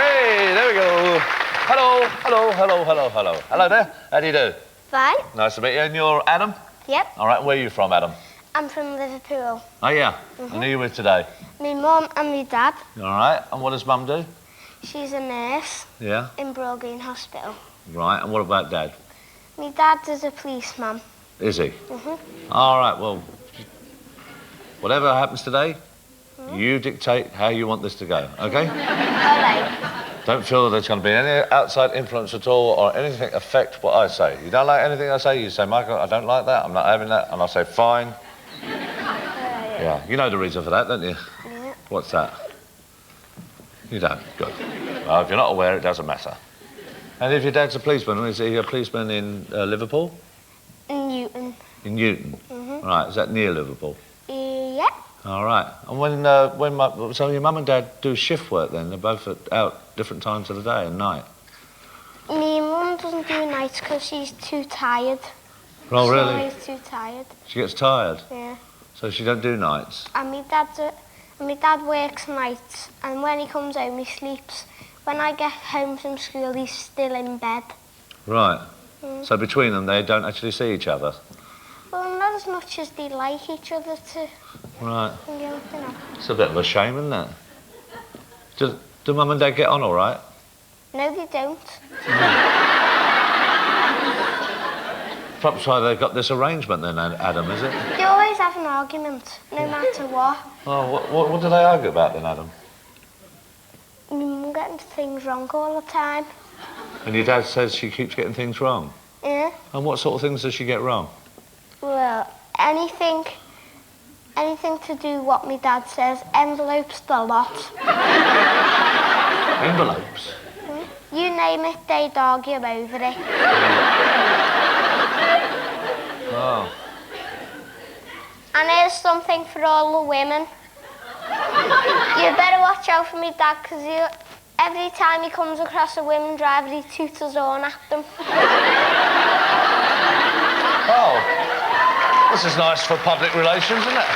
Okay, there we go. Hello, hello, hello, hello, hello. Hello there. How do you do? Fine. Nice to meet you. And you're Adam? Yep. All right, where are you from, Adam? I'm from Liverpool. Oh, yeah? And who are you with today? My mum and my dad. All right, and what does Mum do? She's a nurse Yeah? in Green Hospital. Right, and what about Dad? My dad is a policeman. Is he? All right, well, whatever happens today, you dictate how you want this to go, okay? All right. Don't feel there's going to be any outside influence at all or anything affect what I say. You don't like anything I say, you say, Michael, I don't like that, I'm not having that, and I'll say, fine. Yeah, you know the reason for that, don't you? Yeah. What's that? You don't? Good. Well, if you're not aware, it doesn't matter. And if your dad's a policeman, is he a policeman in Liverpool? In Newton. In Newton? Right, is that near Liverpool? Yeah. All right. And so your mum and dad do shift work then? They're both out different times of the day and night? My mum doesn't do nights because she's too tired. Oh, really? She's too tired. She gets tired? Yeah. So she don't do nights? And my dad works nights, and when he comes home, he sleeps. When I get home from school, he's still in bed. Right. So between them, they don't actually see each other? Well, not as much as they like each other to... Right. You know. It's a bit of a shame, isn't it? Do Mum and Dad get on all right? No, they don't. Perhaps why they've got this arrangement then, Adam, is it? They always have an argument, no matter what. Oh, what do they argue about then, Adam? My mum getting things wrong all the time. And your dad says she keeps getting things wrong? Yeah. And what sort of things does she get wrong? Well, anything to do what my dad says, envelopes the lot. Envelopes? You name it, they'd argue over it. Oh. And here's something for all the women. You better watch out for me dad, because every time he comes across a women driver, he toots his horn at them. Oh. This is nice for public relations, isn't it?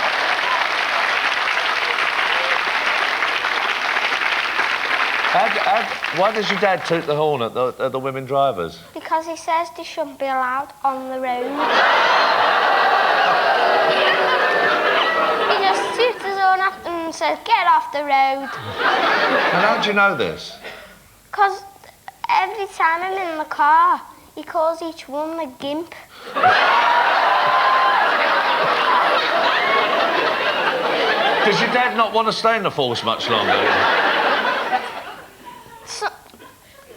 Why does your dad toot the horn at the women drivers? Because he says they shouldn't be allowed on the road. He just toots his horn at them and says, get off the road. And how do you know this? Because every time I'm in the car, he calls each one a gimp. Does your dad not want to stay in the force much longer? So,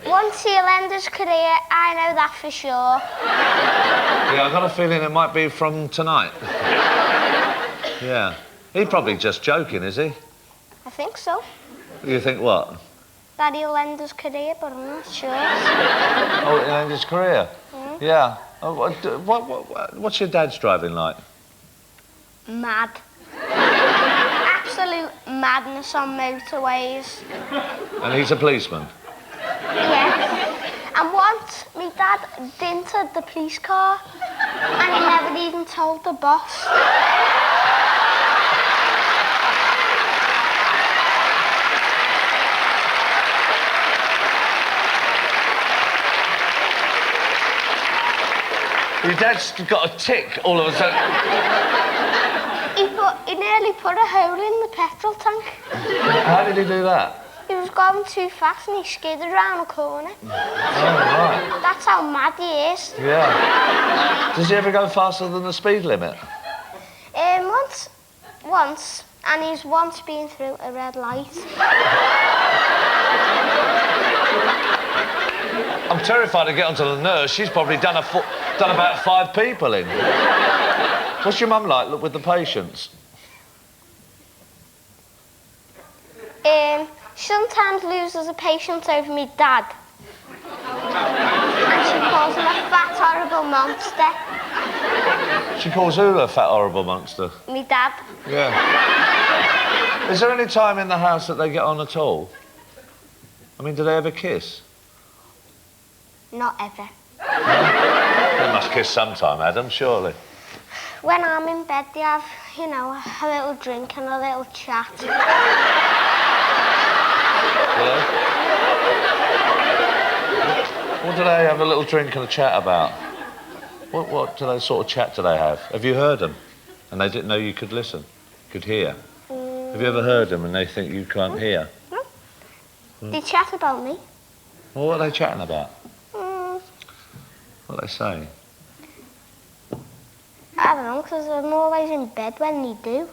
once he'll end his career, I know that for sure. Yeah, I've got a feeling it might be from tonight. Yeah. He's probably just joking, is he? I think so. You think what? That he'll end his career, but I'm not sure. Oh, he'll end his career? Yeah. Oh, what's your dad's driving like? Mad. Absolute madness on motorways. And he's a policeman? Yes. And once, my dad dented the police car, and he never even told the boss. Your dad's got a tick all of a sudden. He nearly put a hole in the petrol tank. How did he do that? He was going too fast and he skidded around a corner. Oh, right. That's how mad he is. Yeah. Does he ever go faster than the speed limit? Once, and he's once been through a red light. I'm terrified to get onto the nurse. She's probably done about 5 people in. What's your mum like with the patients? She sometimes loses a patient over me dad. And she calls him a fat, horrible monster. She calls who a fat, horrible monster? Me dad. Yeah. Is there any time in the house that they get on at all? I mean, do they ever kiss? Not ever. They must kiss sometime, Adam, surely. When I'm in bed, they have, a little drink and a little chat. Yeah? do they have a little drink and a chat about? What sort of chat do they have? Have you heard them? And they didn't know you could listen, could hear? Have you ever heard them and they think you can't hear? No. They chat about me. Well, what are they chatting about? Mm, What are they saying? I don't know, because I'm always in bed when they do.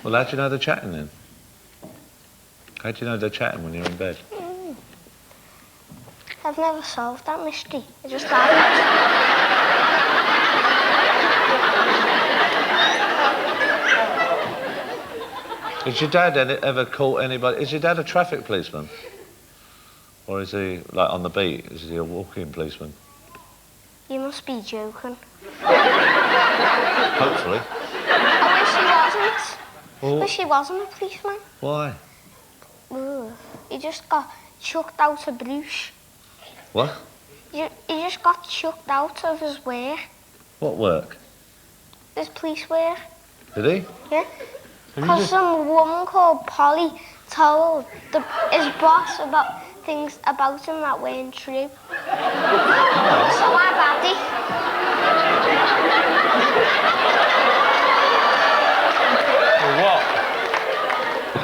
Well, how do you know they're chatting then? How do you know they're chatting when you're in bed? I've never solved that mystery. I just haven't. Has your dad ever caught anybody? Is your dad a traffic policeman? Or is he, like, on the beat? Is he a walking policeman? You must be joking. Hopefully. I wish he wasn't. Well, Wish he wasn't a policeman. why? Ooh, he just got chucked out of Bruce. What? He just got chucked out of his work. What work? His police work. Did he? Yeah. Have you Because just- some woman called Polly told his boss about things about him that weren't true. So I'm happy.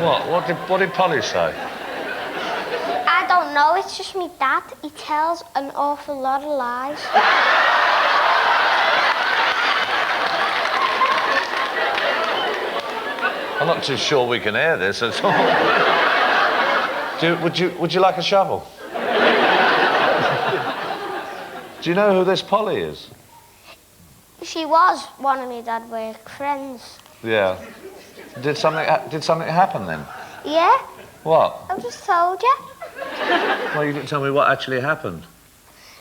Well, what did Polly say? I don't know, it's just me dad. He tells an awful lot of lies. I'm not too sure we can hear this at all. Would you like a shovel? Do you know who this Polly is? She was one of my dad's work friends. Yeah. Did something happen then? Yeah, What? I just told you. Well, you didn't tell me what actually happened.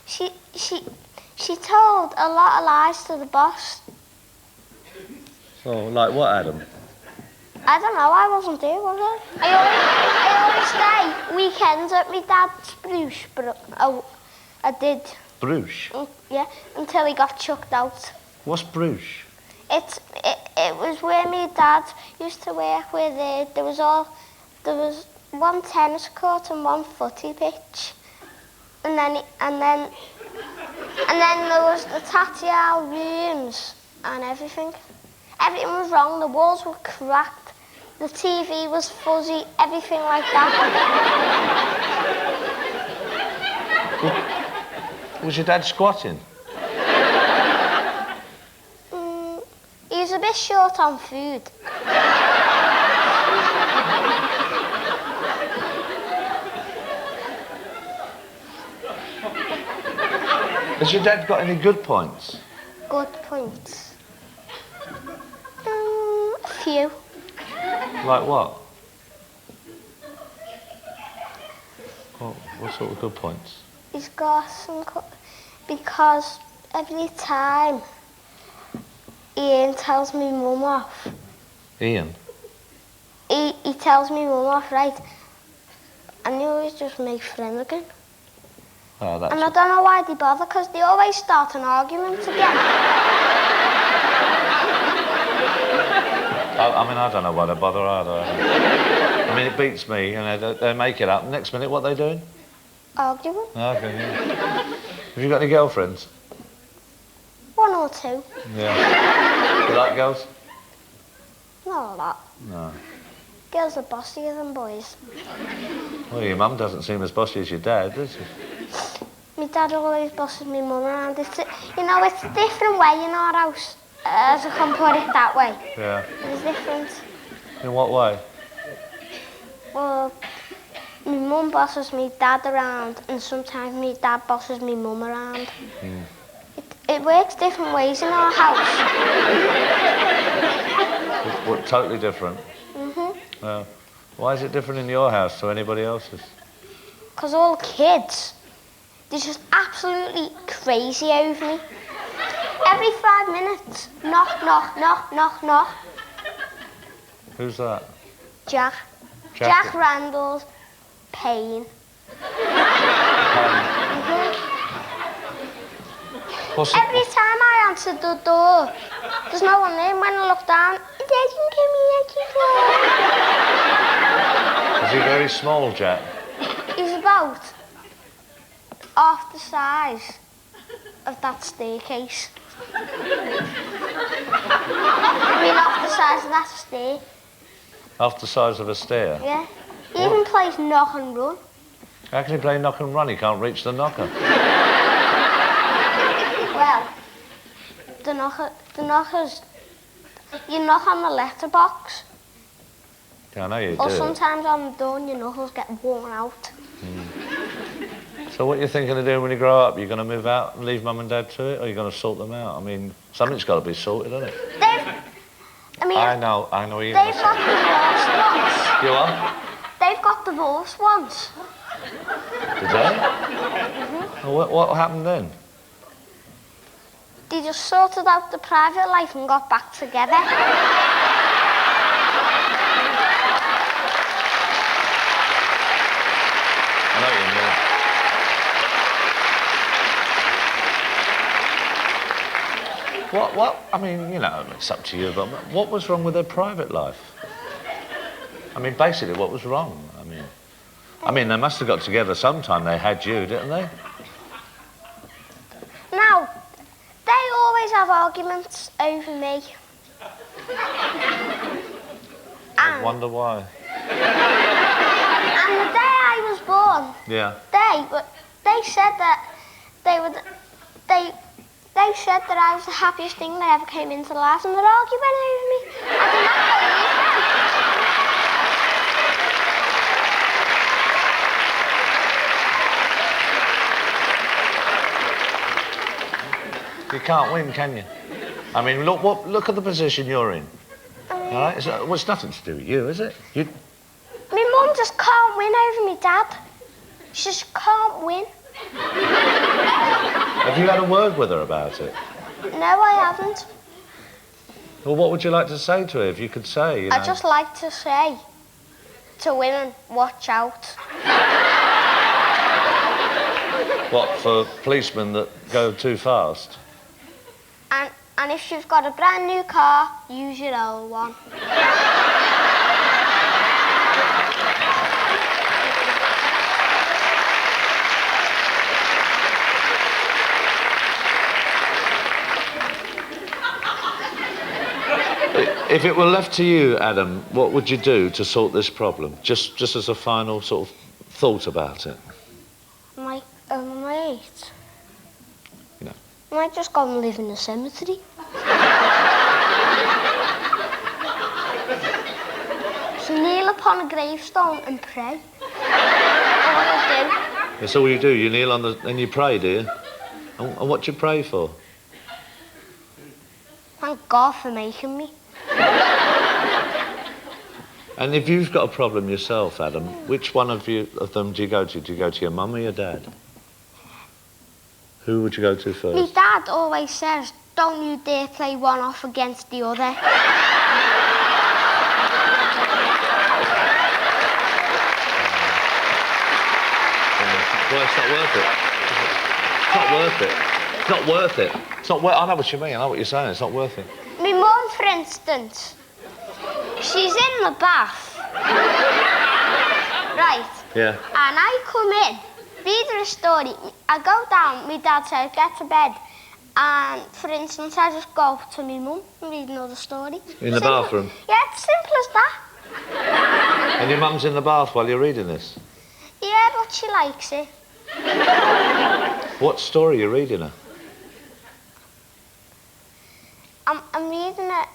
She told a lot of lies to the boss. So, like what, Adam? I don't know, I wasn't there, was I? I always stay weekends at my dad's Bruce, but I did. Bruce? Yeah, until he got chucked out. What's Bruce? It was where my dad used to work with. There was one tennis court and one footy pitch, and then there was the tattoo rooms and everything. Everything was wrong. The walls were cracked. The TV was fuzzy. Everything like that. Was your dad squatting? He was a bit short on food. Has your dad got any good points? Good points. A few. Like what? What sort of good points? He's got some... Because every time Ian tells me mum off. Ian? He tells me mum off, right? And he always just makes friends again. Oh, that's... And I don't know why they bother, because they always start an argument again. I mean, I don't know why they bother either. I mean, it beats me, you know, they make it up. Next minute, what are they doing? Arguing? Okay, yeah. Have you got any girlfriends? One or two. Yeah. You like girls? Not a lot. No. Girls are bossier than boys. Well, your mum doesn't seem as bossy as your dad, does she? My dad always bosses me mum around. It's a different way in our house. As I can put it that way. Yeah. It's different. In what way? Well, my mum bosses me dad around, and sometimes my dad bosses me mum around. It works different ways in our house. What, totally different? Why is it different in your house to anybody else's? Because all the kids, they're just absolutely crazy over me. Every 5 minutes, knock, knock, knock, knock, knock. Who's that? Jack. Jack Randall's Payne. Every time I answer the door, there's no one there. When I look down, it doesn't give me any door. Is he very small, Jack? He's about, half the size of that staircase. I mean, half the size of that stair. Half the size of a stair? Yeah. He even plays knock and run. How can he play knock and run? He can't reach the knocker. Well, the knockers, you knock on the letterbox. Yeah, I know you Or do. sometimes on the door and your knuckles get worn out. So what are you thinking of doing when you grow up? You're going to move out and leave Mum and Dad to it, or are you going to sort them out? I mean, something's got to be sorted, isn't it? I know what you're going to They've got divorced ones. You are? They've got divorced ones. Did they? Well, what happened then? They just sorted out the private life and got back together. I know what you mean. What? I mean, you know, it's up to you, but what was wrong with their private life? I mean, basically, what was wrong? I mean, they must have got together sometime. They had you, didn't they? Now, they always have arguments over me. I wonder why. And the day I was born, Yeah. they said that they said that I was the happiest thing that ever came into life, and they're arguing over me. I do not believe them. You can't win, can you? I mean, look at the position you're in. All right? Well, it's nothing to do with you, is it? My mum just can't win over me dad. She just can't win. Have you had a word with her about it? No, I haven't. Well, what would you like to say to her if you could say, you know? I'd just like to say to women, watch out. What, for policemen that go too fast? And if you've got a brand new car, use your old one. If it were left to you, Adam, what would you do to sort this problem? Just as a final sort of thought about it. My 8. You know. I might just go and live in the cemetery. So kneel upon a gravestone and pray. That's what I do. That's all you do. You kneel on and you pray, do you? And what do you pray for? Thank God for making me. And if you've got a problem yourself, Adam, which one of them do you go to? Do you go to your mum or your dad? Who would you go to first? My dad always says, don't you dare play one off against the other. Well, it's not worth it. It's not worth it. It's not worth it. It's not worth. I know what you mean. I know what you're saying. It's not worth it. My mum, for instance, she's in the bath. Right. Yeah. And I come in, read her a story. I go down, my dad says, get to bed. And, for instance, I just go to my mum and read another story. In the bathroom? Yeah, it's simple as that. And your mum's in the bath while you're reading this? Yeah, but she likes it. What story are you reading her? I'm reading it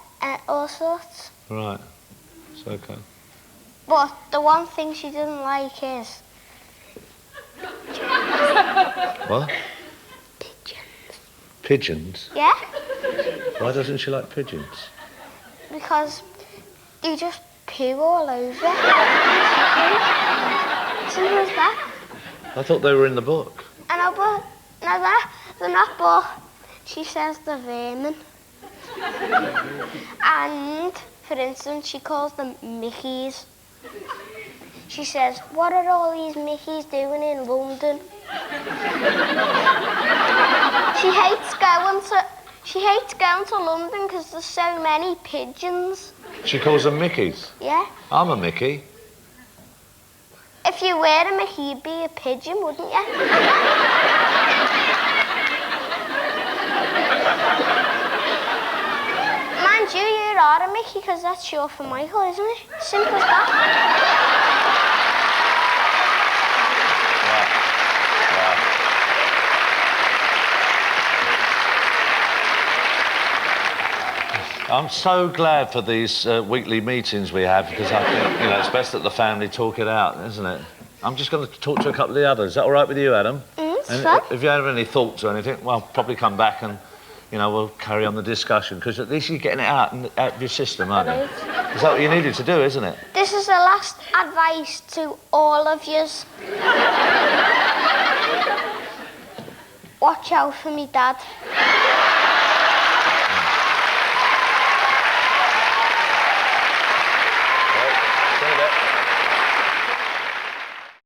all sorts. Right. It's okay. But the one thing she doesn't like is... What? pigeons. Pigeons? Yeah? Why doesn't she like pigeons? Because they just poo all over. Simple as that. I thought they were in the book. I know, but no, they're not, but she says they're vermin. And, for instance, she calls them Mickeys. She says, what are all these Mickeys doing in London? She hates going to London because there's so many pigeons. She calls them Mickeys? Yeah. I'm a Mickey. If you wear a Mickey, you'd be a pigeon, wouldn't you? Mind you, you are a Mickey because that's short for Michael, isn't it? Simple as that. I'm so glad for these weekly meetings we have because I think, you know, it's best that the family talk it out, isn't it? I'm just going to talk to a couple of the others. Is that all right with you, Adam? It's fine. If you have any thoughts or anything, well, I'll probably come back and, you know, we'll carry on the discussion because at least you're getting it out of your system, aren't you? Right. Is that what you needed to do, isn't it? This is the last advice to all of yous. Watch out for me, Dad.